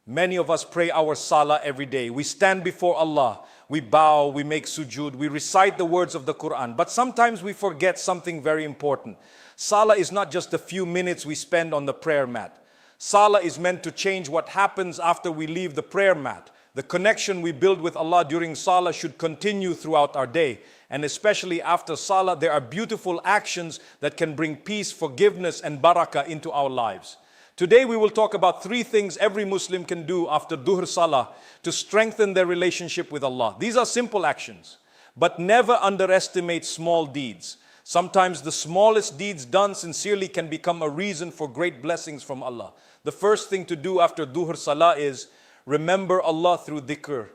Many of us pray our salah every day. We stand before Allah. We bow, we make sujood, we recite the words of the Quran. But sometimes we forget something very important. Salah is not just a few minutes we spend on the prayer mat. Salah is meant to change what happens after we leave the prayer mat. The connection we build with Allah during Salah should continue throughout our day. And especially after Salah, there are beautiful actions that can bring peace, forgiveness and barakah into our lives. Today we will talk about 3 things every Muslim can do after Dhuhr Salah to strengthen their relationship with Allah. These are simple actions, but never underestimate small deeds. Sometimes the smallest deeds done sincerely can become a reason for great blessings from Allah. The first thing to do after Dhuhr Salah is remember Allah through dhikr.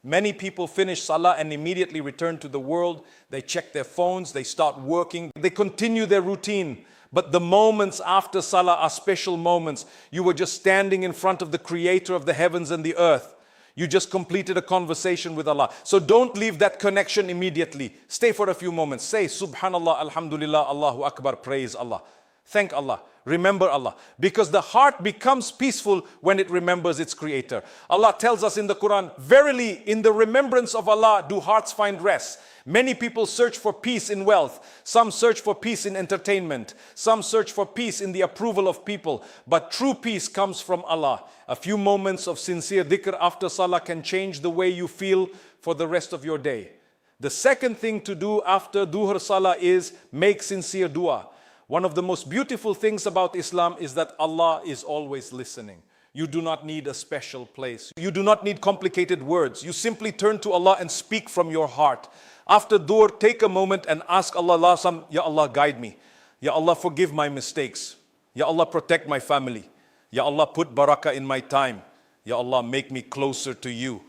Many people finish Salah and immediately return to the world. They check their phones, they start working, they continue their routine. But the moments after Salah are special moments. You were just standing in front of the Creator of the heavens and the earth. You just completed a conversation with Allah. So don't leave that connection immediately. Stay for a few moments. Say Subhanallah, Alhamdulillah, Allahu Akbar, praise Allah. Thank Allah. Remember Allah. Because the heart becomes peaceful when it remembers its Creator. Allah tells us in the Quran, verily in the remembrance of Allah do hearts find rest. Many people search for peace in wealth. Some search for peace in entertainment. Some search for peace in the approval of people. But true peace comes from Allah. A few moments of sincere dhikr after Salah can change the way you feel for the rest of your day. The second thing to do after Dhuhr Salah is make sincere dua. One of the most beautiful things about Islam is that Allah is always listening. You do not need a special place. You do not need complicated words. You simply turn to Allah and speak from your heart. After Dhuhr, take a moment and ask Allah, Ya Allah, guide me. Ya Allah, forgive my mistakes. Ya Allah, protect my family. Ya Allah, put barakah in my time. Ya Allah, make me closer to you.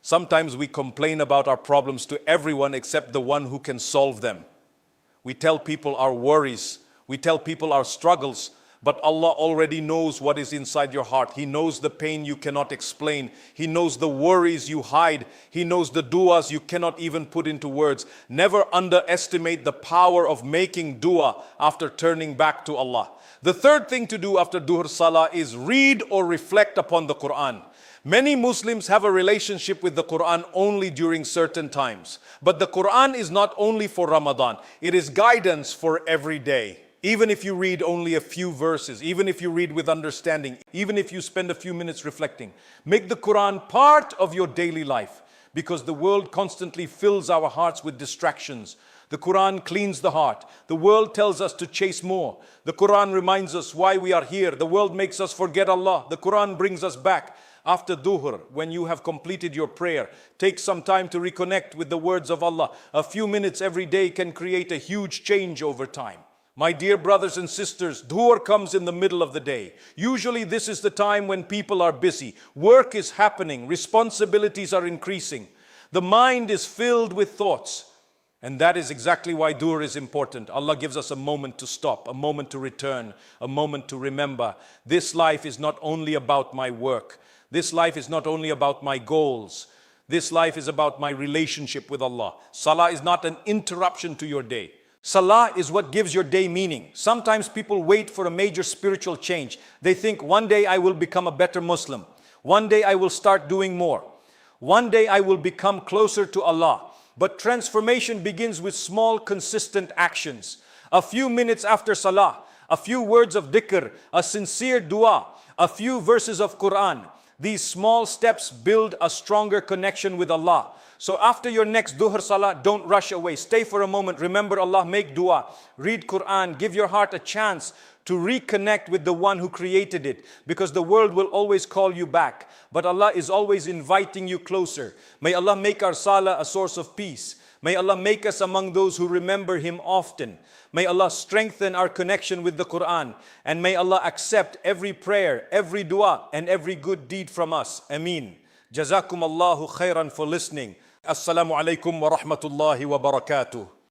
Sometimes we complain about our problems to everyone except the one who can solve them. We tell people our worries. We tell people our struggles. But Allah already knows what is inside your heart. He knows the pain you cannot explain. He knows the worries you hide. He knows the du'as you cannot even put into words. Never underestimate the power of making dua after turning back to Allah. The third thing to do after Dhuhr Salah is read or reflect upon the Quran. Many Muslims have a relationship with the Quran only during certain times. But the Quran is not only for Ramadan. It is guidance for every day. Even if you read only a few verses, even if you read with understanding, even if you spend a few minutes reflecting, make the Quran part of your daily life, because the world constantly fills our hearts with distractions. The Quran cleans the heart. The world tells us to chase more. The Quran reminds us why we are here. The world makes us forget Allah. The Quran brings us back. After Dhuhr, when you have completed your prayer, take some time to reconnect with the words of Allah. A few minutes every day can create a huge change over time. My dear brothers and sisters, Dhuhr comes in the middle of the day. Usually this is the time when people are busy. Work is happening. Responsibilities are increasing. The mind is filled with thoughts. And that is exactly why Dhuhr is important. Allah gives us a moment to stop, a moment to return, a moment to remember. This life is not only about my work. This life is not only about my goals. This life is about my relationship with Allah. Salah is not an interruption to your day. Salah is what gives your day meaning. Sometimes people wait for a major spiritual change. They think, one day I will become a better Muslim. One day I will start doing more. One day I will become closer to Allah. But transformation begins with small, consistent actions. A few minutes after Salah, a few words of dhikr, a sincere dua, a few verses of Quran. These small steps build a stronger connection with Allah. So after your next Dhuhr Salah, don't rush away. Stay for a moment. Remember Allah, make dua, read Quran, give your heart a chance to reconnect with the one who created it. Because the world will always call you back. But Allah is always inviting you closer. May Allah make our Salah a source of peace. May Allah make us among those who remember Him often. May Allah strengthen our connection with the Quran. And may Allah accept every prayer, every dua, and every good deed from us. Ameen. Jazakum Allahu khairan for listening. Assalamu alaikum wa rahmatullahi wa barakatuh.